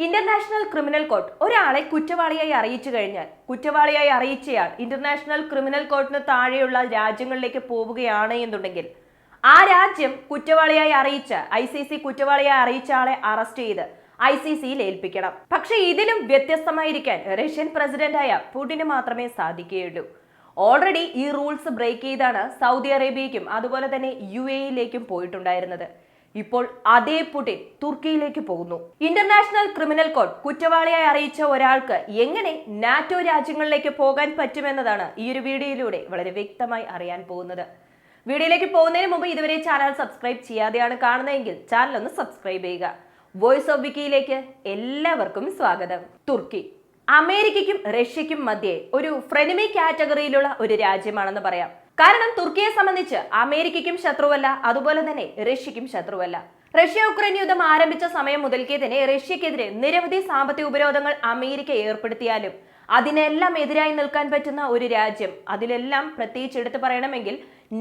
International criminal court ഒരാളെ കുറ്റവാളിയായി അറിയിച്ചു കഴിഞ്ഞാൽ കുറ്റവാളിയായി അറിയിച്ചയാൾ ഇന്റർനാഷണൽ ക്രിമിനൽ കോർട്ടിന് താഴെയുള്ള രാജ്യങ്ങളിലേക്ക് പോവുകയാണ് എന്നുണ്ടെങ്കിൽ ആ രാജ്യം കുറ്റവാളിയായി അറിയിച്ച ICC കുറ്റവാളിയായി അറിയിച്ച ആളെ അറസ്റ്റ് ചെയ്ത് ICCയിൽ ഏൽപ്പിക്കണം. പക്ഷെ ഇതിലും വ്യത്യസ്തമായിരിക്കാൻ റഷ്യൻ പ്രസിഡന്റായ പുടിന് മാത്രമേ സാധിക്കുകയുള്ളൂ. ഓൾറെഡി ഈ റൂൾസ് ബ്രേക്ക് ചെയ്താണ് സൗദി അറേബ്യയ്ക്കും അതുപോലെ തന്നെ UAEയിലേക്കും പോയിട്ടുണ്ടായിരുന്നത്. ഇപ്പോൾ അതേ പുടിൻ തുർക്കിയിലേക്ക് പോകുന്നു. ഇന്റർനാഷണൽ ക്രിമിനൽ കോർട്ട് കുറ്റവാളിയായി അറിയിച്ച ഒരാൾക്ക് എങ്ങനെ നാറ്റോ രാജ്യങ്ങളിലേക്ക് പോകാൻ പറ്റുമെന്നതാണ് ഈ ഒരു വീഡിയോയിലൂടെ വളരെ വ്യക്തമായി അറിയാൻ പോകുന്നത്. വീഡിയോയിലേക്ക് പോകുന്നതിന് മുമ്പ് ഇതുവരെ ചാനൽ സബ്സ്ക്രൈബ് ചെയ്യാതെയാണ് കാണുന്നതെങ്കിൽ ചാനൽ ഒന്ന് സബ്സ്ക്രൈബ് ചെയ്യുക. വോയിസ് ഓഫ് വിക്കിയിലേക്ക് എല്ലാവർക്കും സ്വാഗതം. തുർക്കി അമേരിക്കയ്ക്കും റഷ്യയ്ക്കും മധ്യേ ഒരു ഫ്രെനമി കാറ്റഗറിയിലുള്ള ഒരു രാജ്യമാണെന്ന് പറയാം. കാരണം തുർക്കിയെ സംബന്ധിച്ച് അമേരിക്കയ്ക്കും ശത്രുവല്ല, അതുപോലെ തന്നെ റഷ്യയ്ക്കും ശത്രുവല്ല. റഷ്യ യുക്രൈൻ യുദ്ധം ആരംഭിച്ച സമയം മുതൽക്കേ തന്നെ റഷ്യക്കെതിരെ നിരവധി സാമ്പത്തിക ഉപരോധങ്ങൾ അമേരിക്ക ഏർപ്പെടുത്തിയാലും അതിനെല്ലാം എതിരായി നിൽക്കാൻ പറ്റുന്ന ഒരു രാജ്യം, അതിലെല്ലാം പ്രത്യേകിച്ച് എടുത്തു പറയണമെങ്കിൽ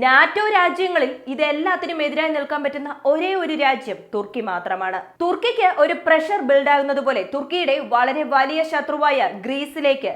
നാറ്റോ രാജ്യങ്ങളിൽ ഇതെല്ലാത്തിനും എതിരായി നിൽക്കാൻ പറ്റുന്ന ഒരേ ഒരു രാജ്യം തുർക്കി മാത്രമാണ്. തുർക്കിക്ക് ഒരു പ്രഷർ ബിൽഡ് ആകുന്നത് പോലെ തുർക്കിയുടെ വളരെ വലിയ ശത്രുവായ ഗ്രീസിലേക്ക്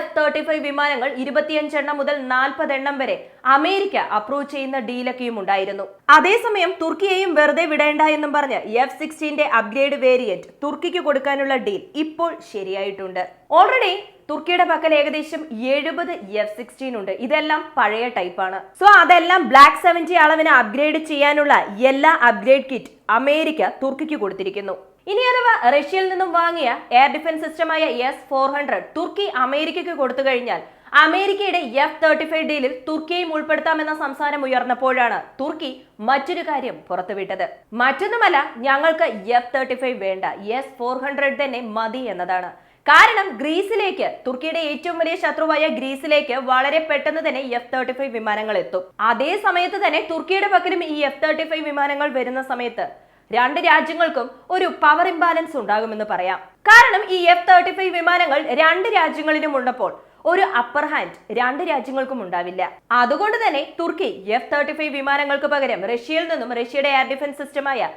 F-35 വിമാനങ്ങൾ 25 എണ്ണം മുതൽ 40 എണ്ണം വരെ അമേരിക്ക അപ്രൂവ് ചെയ്യുന്ന ഡീലൊക്കെയും ഉണ്ടായിരുന്നു. അതേസമയം തുർക്കിയെയും വെറുതെ വിടേണ്ട എന്നും പറഞ്ഞ് F-16 അപ്ഗ്രേഡ് വേരിയന്റ് തുർക്കിക്ക് കൊടുക്കാനുള്ള ഡീൽ ഇപ്പോൾ ശരിയായിട്ടുണ്ട്. ഓൾറെഡി തുർക്കിയുടെ പക്കൽ ഏകദേശം 70 F-16 ഉണ്ട്. ഇതെല്ലാം പഴയ ടൈപ്പാണ്. സോ അതെല്ലാം ബ്ലാക്ക് 70 അളവിന് അപ്ഗ്രേഡ് ചെയ്യാനുള്ള എല്ലാ അപ്ഗ്രേഡ് കിറ്റ് അമേരിക്ക തുർക്കിക്ക് കൊടുത്തിരിക്കുന്നു. ഇനി അഥവാ റഷ്യയിൽ നിന്നും വാങ്ങിയ എയർ ഡിഫൻസ് സിസ്റ്റമായ S-400 തുർക്കി അമേരിക്കയ്ക്ക് കൊടുത്തു കഴിഞ്ഞാൽ അമേരിക്കയുടെ F-35 ഡീലിൽ തുർക്കിയെയും ഉൾപ്പെടുത്താമെന്ന സംസാരം ഉയർന്നപ്പോഴാണ് തുർക്കി മറ്റൊരു കാര്യം പുറത്തുവിട്ടത്. മറ്റൊന്നുമല്ല, ഞങ്ങൾക്ക് F-35 വേണ്ട, S-400 തന്നെ മതി എന്നതാണ്. കാരണം ഗ്രീസിലേക്ക്, തുർക്കിയുടെ ഏറ്റവും വലിയ ശത്രുവായ ഗ്രീസിലേക്ക് വളരെ പെട്ടെന്ന് തന്നെ F-35 വിമാനങ്ങൾ എത്തും. അതേ സമയത്ത് തന്നെ തുർക്കിയുടെ പക്കലും ഈ F-35 വിമാനങ്ങൾ വരുന്ന സമയത്ത് രണ്ട് രാജ്യങ്ങൾക്കും ഒരു പവർ ഇംബാലൻസ് ഉണ്ടാകുമെന്ന് പറയാം. കാരണം ഈ F-35 വിമാനങ്ങൾ രണ്ട് രാജ്യങ്ങളിലും ഉള്ളപ്പോൾ ഒരു അപ്പർ ഹാൻഡ് രണ്ട് രാജ്യങ്ങൾക്കും ഉണ്ടാവില്ല. അതുകൊണ്ട് തന്നെ തുർക്കി F-35 വിമാനങ്ങൾക്ക് പകരം റഷ്യയിൽ നിന്നും റഷ്യയുടെ എയർ ഡിഫൻസ് സിസ്റ്റമായ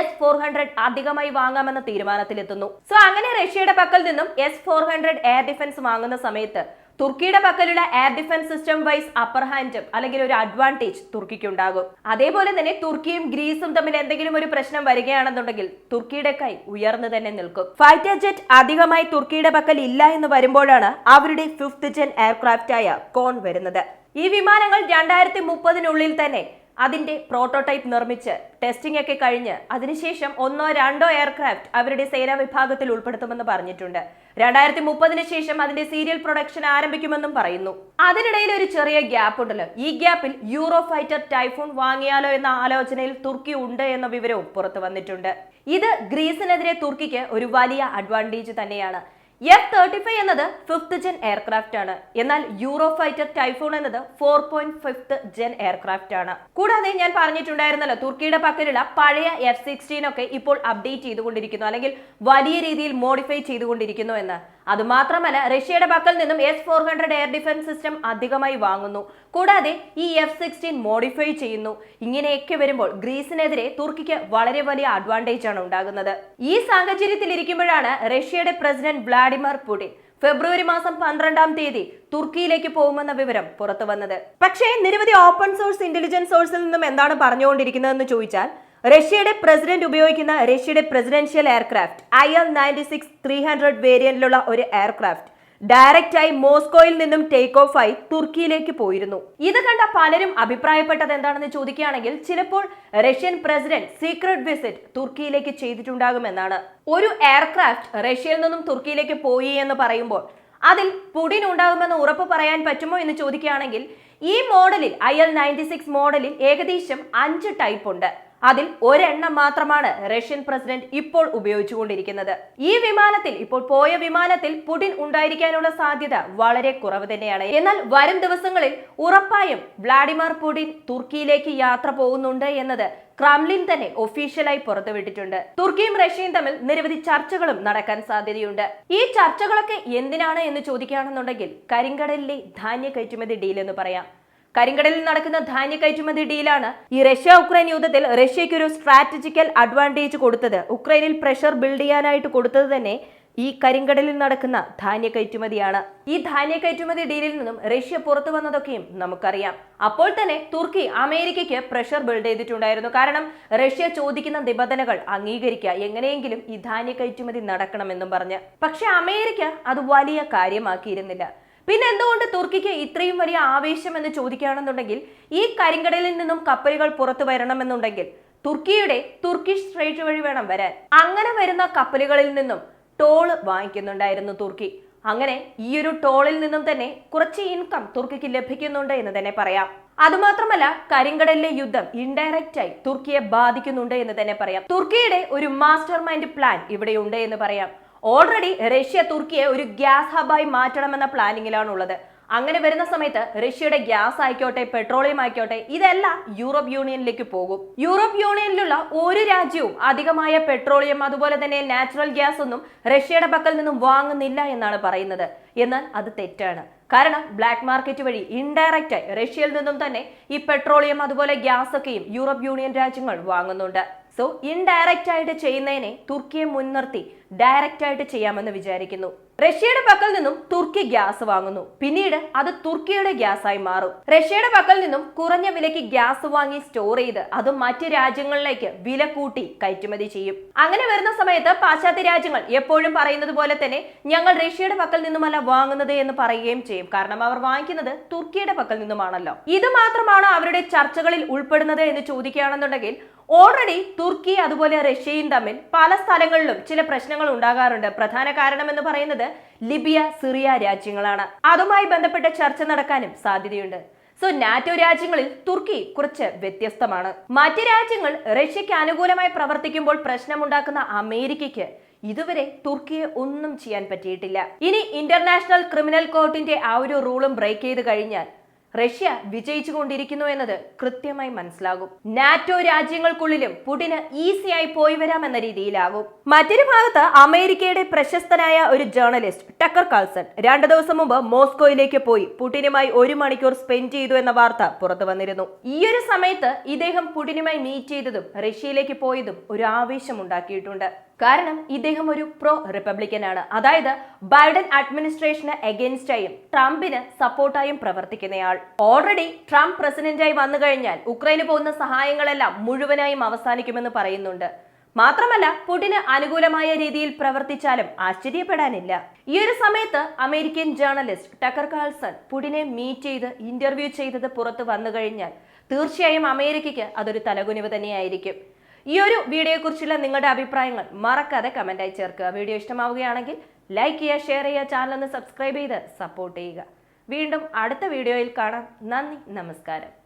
S-400 അധികമായി വാങ്ങാമെന്ന തീരുമാനത്തിലെത്തുന്നു. സോ അങ്ങനെ റഷ്യയുടെ പക്കൽ നിന്നും S-400 എയർ ഡിഫൻസ് വാങ്ങുന്ന സമയത്ത് തുർക്കിയുടെ പക്കലുള്ള air defence system wise upper ഹാൻഡും അല്ലെങ്കിൽ ഒരു അഡ്വാൻറ്റേജ് തുർക്കിക്ക് ഉണ്ടാകും. അതേപോലെ തന്നെ തുർക്കിയും ഗ്രീസും തമ്മിൽ എന്തെങ്കിലും ഒരു പ്രശ്നം വരികയാണെന്നുണ്ടെങ്കിൽ തുർക്കിയുടെ കൈ ഉയർന്നു തന്നെ നിൽക്കും. ഫൈറ്റർ ജെറ്റ് അധികമായി തുർക്കിയുടെ പക്കൽ ഇല്ല എന്ന് വരുമ്പോഴാണ് അവരുടെ 5th ജെൻ എയർക്രാഫ്റ്റ് ആയ കോൺ വരുന്നത്. ഈ വിമാനങ്ങൾ 2030 തന്നെ അതിന്റെ പ്രോട്ടോടൈപ്പ് നിർമ്മിച്ച് ടെസ്റ്റിംഗ് ഒക്കെ കഴിഞ്ഞ് അതിനുശേഷം 1-2 എയർക്രാഫ്റ്റ് അവരുടെ സേനാ വിഭാഗത്തിൽ ഉൾപ്പെടുത്തുമെന്ന് പറഞ്ഞിട്ടുണ്ട്. 2030 ശേഷം അതിന്റെ സീരിയൽ പ്രൊഡക്ഷൻ ആരംഭിക്കുമെന്നും പറയുന്നു. അതിനിടയിൽ ഒരു ചെറിയ ഗ്യാപ്പ് ഉണ്ടല്ലോ. ഈ ഗ്യാപ്പിൽ യൂറോ ഫൈറ്റർ ടൈഫൂൺ വാങ്ങിയാലോ എന്ന ആലോചനയിൽ തുർക്കി ഉണ്ട് എന്ന വിവരവും പുറത്തു വന്നിട്ടുണ്ട്. ഇത് ഗ്രീസിനെതിരെ തുർക്കിക്ക് ഒരു വലിയ അഡ്വാൻറ്റേജ് തന്നെയാണ്. F-35 എന്നത് 5th ജെൻ എയർക്രാഫ്റ്റ് ആണ്. എന്നാൽ യൂറോ ഫൈറ്റർ ടൈഫൂൺ എന്നത് 4.5th ജെൻ എയർക്രാഫ്റ്റ് ആണ്. കൂടാതെ ഞാൻ പറഞ്ഞിട്ടുണ്ടായിരുന്നല്ലോ, തുർക്കിയുടെ പക്കലുള്ള പഴയ F-16 ഒക്കെ ഇപ്പോൾ അപ്ഡേറ്റ് ചെയ്തുകൊണ്ടിരിക്കുന്നു, അല്ലെങ്കിൽ വലിയ രീതിയിൽ മോഡിഫൈ ചെയ്തുകൊണ്ടിരിക്കുന്നു എന്ന്. അതുമാത്രമല്ല, റഷ്യയുടെ പക്കൽ നിന്നും S-400 എയർ ഡിഫൻസ് സിസ്റ്റം അധികമായി വാങ്ങുന്നു. കൂടാതെ ഈ F-16 മോഡിഫൈ ചെയ്യുന്നു. ഇങ്ങനെയൊക്കെ വരുമ്പോൾ ഗ്രീസിനെതിരെ തുർക്കിക്ക് വളരെ വലിയ അഡ്വാൻറ്റേജ് ആണ് ഉണ്ടാകുന്നത്. ഈ സാഹചര്യത്തിൽ ഇരിക്കുമ്പോഴാണ് റഷ്യയുടെ പ്രസിഡന്റ് വ്ളാഡിമിർ പുടിൻ ഫെബ്രുവരി മാസം 12-ാം തീയതി തുർക്കിയിലേക്ക് പോകുമെന്ന വിവരം പുറത്തു വന്നത്. പക്ഷേ നിരവധി ഓപ്പൺ സോഴ്സ് ഇന്റലിജൻസ് സോഴ്സിൽ നിന്നും എന്താണ് പറഞ്ഞുകൊണ്ടിരിക്കുന്നതെന്ന് ചോദിച്ചാൽ, റഷ്യയുടെ പ്രസിഡന്റ് ഉപയോഗിക്കുന്ന റഷ്യയുടെ പ്രസിഡൻഷ്യൽ എയർക്രാഫ്റ്റ് IL-96-300 വേരിയന്റിലുള്ള ഒരു എയർക്രാഫ്റ്റ് ഡയറക്റ്റായി മോസ്കോയിൽ നിന്നും ടേക്ക് ഓഫ് ആയി തുർക്കിയിലേക്ക് പോയിരുന്നു. ഇത് കണ്ട പലരും അഭിപ്രായപ്പെട്ടത് എന്താണെന്ന് ചോദിക്കുകയാണെങ്കിൽ ചിലപ്പോൾ റഷ്യൻ പ്രസിഡന്റ് സീക്രട്ട് വിസിറ്റ് തുർക്കിയിലേക്ക് ചെയ്തിട്ടുണ്ടാകുമെന്നാണ്. ഒരു എയർക്രാഫ്റ്റ് റഷ്യയിൽ നിന്നും തുർക്കിയിലേക്ക് പോയി എന്ന് പറയുമ്പോൾ അതിൽ പുടിൻ ഉണ്ടാകുമെന്ന് ഉറപ്പ് പറയാൻ പറ്റുമോ എന്ന് ചോദിക്കുകയാണെങ്കിൽ, ഈ മോഡലിൽ IL-96 മോഡലിൽ ഏകദേശം 5 ടൈപ്പ് ഉണ്ട്. അതിൽ ഒരെണ്ണം മാത്രമാണ് റഷ്യൻ പ്രസിഡന്റ് ഇപ്പോൾ ഉപയോഗിച്ചുകൊണ്ടിരിക്കുന്നത്. ഈ വിമാനത്തിൽ, ഇപ്പോൾ പോയ വിമാനത്തിൽ പുടിൻ ഉണ്ടായിരിക്കാനുള്ള സാധ്യത വളരെ കുറവ് തന്നെയാണ്. എന്നാൽ വരും ദിവസങ്ങളിൽ ഉറപ്പായും വ്ളാഡിമിർ പുടിൻ തുർക്കിയിലേക്ക് യാത്ര പോകുന്നുണ്ട് എന്നത് ക്രെംലിൻ തന്നെ ഒഫീഷ്യലായി പുറത്തുവിട്ടിട്ടുണ്ട്. തുർക്കിയും റഷ്യയും തമ്മിൽ നിരവധി ചർച്ചകളും നടക്കാൻ സാധ്യതയുണ്ട്. ഈ ചർച്ചകളൊക്കെ എന്തിനാണ് എന്ന് ചോദിക്കുകയാണെന്നുണ്ടെങ്കിൽ കരിങ്കടലിലെ ധാന്യ കയറ്റുമതി ഡീൽ എന്ന് പറയാം. കരിങ്കടലിൽ നടക്കുന്ന ധാന്യ കയറ്റുമതി ഡീലാണ് ഈ റഷ്യ ഉക്രൈൻ യുദ്ധത്തിൽ റഷ്യയ്ക്ക് ഒരു സ്ട്രാറ്റജിക്കൽ അഡ്വാൻറ്റേജ് കൊടുത്തത്. ഉക്രൈനിൽ പ്രഷർ ബിൽഡ് ചെയ്യാനായിട്ട് കൊടുത്തത് തന്നെ ഈ കരിങ്കടലിൽ നടക്കുന്ന ധാന്യ കയറ്റുമതിയാണ്. ഈ ധാന്യ കയറ്റുമതി ഡീലിൽ നിന്നും റഷ്യ പുറത്തു വന്നതൊക്കെയും നമുക്കറിയാം. അപ്പോൾ തന്നെ തുർക്കി അമേരിക്കയ്ക്ക് പ്രഷർ ബിൽഡ് ചെയ്തിട്ടുണ്ടായിരുന്നു. കാരണം റഷ്യ ചോദിക്കുന്ന നിബന്ധനകൾ അംഗീകരിക്കുക, എങ്ങനെയെങ്കിലും ഈ ധാന്യ കയറ്റുമതി നടക്കണമെന്നും പറഞ്ഞ്. പക്ഷെ അമേരിക്ക അത് വലിയ കാര്യമാക്കിയിരുന്നില്ല. പിന്നെ എന്തുകൊണ്ട് തുർക്കിക്ക് ഇത്രയും വലിയ ആവേശം എന്ന് ചോദിക്കുകയാണെന്നുണ്ടെങ്കിൽ, ഈ കരിങ്കടലിൽ നിന്നും കപ്പലുകൾ പുറത്തു വരണമെന്നുണ്ടെങ്കിൽ തുർക്കിഷ് സ്ട്രേറ്റ് വഴി വേണം വരാൻ. അങ്ങനെ വരുന്ന കപ്പലുകളിൽ നിന്നും ടോള് വാങ്ങിക്കുന്നുണ്ടായിരുന്നു തുർക്കി. അങ്ങനെ ഈ ഒരു ടോളിൽ നിന്നും തന്നെ കുറച്ച് ഇൻകം തുർക്കിക്ക് ലഭിക്കുന്നുണ്ട് എന്ന് തന്നെ പറയാം. അതുമാത്രമല്ല, കരിങ്കടലിലെ യുദ്ധം ഇൻഡയറക്റ്റ് ആയി തുർക്കിയെ ബാധിക്കുന്നുണ്ട് എന്ന് തന്നെ പറയാം. തുർക്കിയുടെ ഒരു മാസ്റ്റർ മൈൻഡ് പ്ലാൻ ഇവിടെയുണ്ട് എന്ന് പറയാം. ഓൾറെഡി റഷ്യ തുർക്കിയെ ഒരു ഗ്യാസ് ഹബായി മാറ്റണമെന്ന പ്ലാനിങ്ങിലാണുള്ളത്. അങ്ങനെ വരുന്ന സമയത്ത് റഷ്യയുടെ ഗ്യാസ് ആയിക്കോട്ടെ, പെട്രോളിയം ആയിക്കോട്ടെ, ഇതെല്ലാം യൂറോപ്പ് യൂണിയനിലേക്ക് പോകും. യൂറോപ്പ് യൂണിയനിലുള്ള ഒരു രാജ്യവും അധികമായ പെട്രോളിയം അതുപോലെ തന്നെ നാച്ചുറൽ ഗ്യാസ് ഒന്നും റഷ്യയുടെ പക്കൽ നിന്നും വാങ്ങുന്നില്ല എന്നാണ് പറയുന്നത്. എന്നാൽ അത് തെറ്റാണ്. കാരണം ബ്ലാക്ക് മാർക്കറ്റ് വഴി ഇൻഡയറക്റ്റ് ആയി റഷ്യയിൽ നിന്നും തന്നെ ഈ പെട്രോളിയം അതുപോലെ ഗ്യാസ് ഒക്കെയും യൂറോപ്പ് യൂണിയൻ രാജ്യങ്ങൾ വാങ്ങുന്നുണ്ട്. സോ ഇൻഡയറക്റ്റ് ആയിട്ട് ചെയ്യുന്നതിനെ തുർക്കിയെ മുൻനിർത്തി ഡയറക്റ്റ് ആയിട്ട് ചെയ്യാമെന്ന് വിചാരിക്കുന്നു. റഷ്യയുടെ പക്കൽ നിന്നും തുർക്കി ഗ്യാസ് വാങ്ങുന്നു, പിന്നീട് അത് തുർക്കിയുടെ ഗ്യാസ് ആയി മാറും. റഷ്യയുടെ പക്കൽ നിന്നും കുറഞ്ഞ വിലയ്ക്ക് ഗ്യാസ് വാങ്ങി സ്റ്റോർ ചെയ്ത് അത് മറ്റ് രാജ്യങ്ങളിലേക്ക് വില കൂട്ടി കയറ്റുമതി ചെയ്യും. അങ്ങനെ വരുന്ന സമയത്ത് പാശ്ചാത്യ രാജ്യങ്ങൾ എപ്പോഴും പറയുന്നത് പോലെ തന്നെ ഞങ്ങൾ റഷ്യയുടെ പക്കൽ നിന്നുമല്ല വാങ്ങുന്നത് എന്ന് പറയുകയും ചെയ്യും. കാരണം അവർ വാങ്ങിക്കുന്നത് തുർക്കിയുടെ പക്കൽ നിന്നുമാണല്ലോ. ഇത് മാത്രമാണ് അവരുടെ ചർച്ചകളിൽ ഉൾപ്പെടുന്നത് എന്ന് ചോദിക്കുകയാണെന്നുണ്ടെങ്കിൽ, ഓൾറെഡി തുർക്കി അതുപോലെ റഷ്യയും തമ്മിൽ പല സ്ഥലങ്ങളിലും ചില പ്രശ്നങ്ങൾ ഉണ്ടാകാറുണ്ട്. പ്രധാന കാരണം എന്ന് പറയുന്നത് ലിബിയ, സിറിയ രാജ്യങ്ങളാണ്. അതുമായി ബന്ധപ്പെട്ട ചർച്ച നടക്കാനും സാധ്യതയുണ്ട്. സോ നാറ്റോ രാജ്യങ്ങളിൽ തുർക്കി കുറച്ച് വ്യത്യസ്തമാണ്. മറ്റ് രാജ്യങ്ങൾ റഷ്യക്ക് അനുകൂലമായി പ്രവർത്തിക്കുമ്പോൾ പ്രശ്നമുണ്ടാക്കുന്ന അമേരിക്കയ്ക്ക് ഇതുവരെ തുർക്കിയെ ഒന്നും ചെയ്യാൻ പറ്റിയിട്ടില്ല. ഇനി ഇന്റർനാഷണൽ ക്രിമിനൽ കോർട്ടിന്റെ ആ ഒരു റൂളും ബ്രേക്ക് ചെയ്ത് കഴിഞ്ഞാൽ റഷ്യ വിജയിച്ചുകൊണ്ടിരിക്കുന്നു എന്നത് കൃത്യമായി മനസ്സിലാകും. നാറ്റോ രാജ്യങ്ങൾക്കുള്ളിലും പുടിന് ഈസിയായി പോയി വരാമെന്ന രീതിയിലാകും. മറ്റൊരു ഭാഗത്ത് അമേരിക്കയുടെ പ്രശസ്തനായ ഒരു ജേർണലിസ്റ്റ് ടക്കർ കാൾസൺ 2 ദിവസം മുമ്പ് മോസ്കോയിലേക്ക് പോയി പുടിനുമായി 1 മണിക്കൂർ സ്പെൻഡ് ചെയ്തു എന്ന വാർത്ത പുറത്തു വന്നിരുന്നു. ഈ ഒരു സമയത്ത് ഇദ്ദേഹം പുടിനുമായി മീറ്റ് ചെയ്തതും റഷ്യയിലേക്ക് പോയതും ഒരു ആവേശം ഉണ്ടാക്കിയിട്ടുണ്ട്. കാരണം ഇദ്ദേഹം ഒരു പ്രോ റിപ്പബ്ലിക്കൻ ആണ്. അതായത് ബൈഡൻ അഡ്മിനിസ്ട്രേഷന് എഗൻസ്റ്റായും ട്രംപിന് സപ്പോർട്ടായും പ്രവർത്തിക്കുന്നയാൾ. ഓൾറെഡി ട്രംപ് പ്രസിഡന്റായി വന്നു കഴിഞ്ഞാൽ ഉക്രൈന് പോകുന്ന സഹായങ്ങളെല്ലാം മുഴുവനായും അവസാനിക്കുമെന്ന് പറയുന്നുണ്ട്. മാത്രമല്ല, പുടിന് അനുകൂലമായ രീതിയിൽ പ്രവർത്തിച്ചാലും ആശ്ചര്യപ്പെടാനില്ല. ഈ ഒരു സമയത്ത് അമേരിക്കൻ ജേർണലിസ്റ്റ് ടക്കർ കാൾസൺ പുടിനെ മീറ്റ് ചെയ്ത് ഇന്റർവ്യൂ ചെയ്തത് പുറത്ത് വന്നു കഴിഞ്ഞാൽ തീർച്ചയായും അമേരിക്കയ്ക്ക് അതൊരു തലകുനിവ് തന്നെയായിരിക്കും. ഈ ഒരു വീഡിയോയെക്കുറിച്ചുള്ള നിങ്ങളുടെ അഭിപ്രായങ്ങൾ മറക്കാതെ കമന്റായി ചേർക്കുക. വീഡിയോ ഇഷ്ടമാവുകയാണെങ്കിൽ ലൈക്ക് ചെയ്യുക, ഷെയർ ചെയ്യുക, ചാനൽ ഒന്ന് സബ്സ്ക്രൈബ് ചെയ്ത് സപ്പോർട്ട് ചെയ്യുക. വീണ്ടും അടുത്ത വീഡിയോയിൽ കാണാം. നന്ദി, നമസ്കാരം.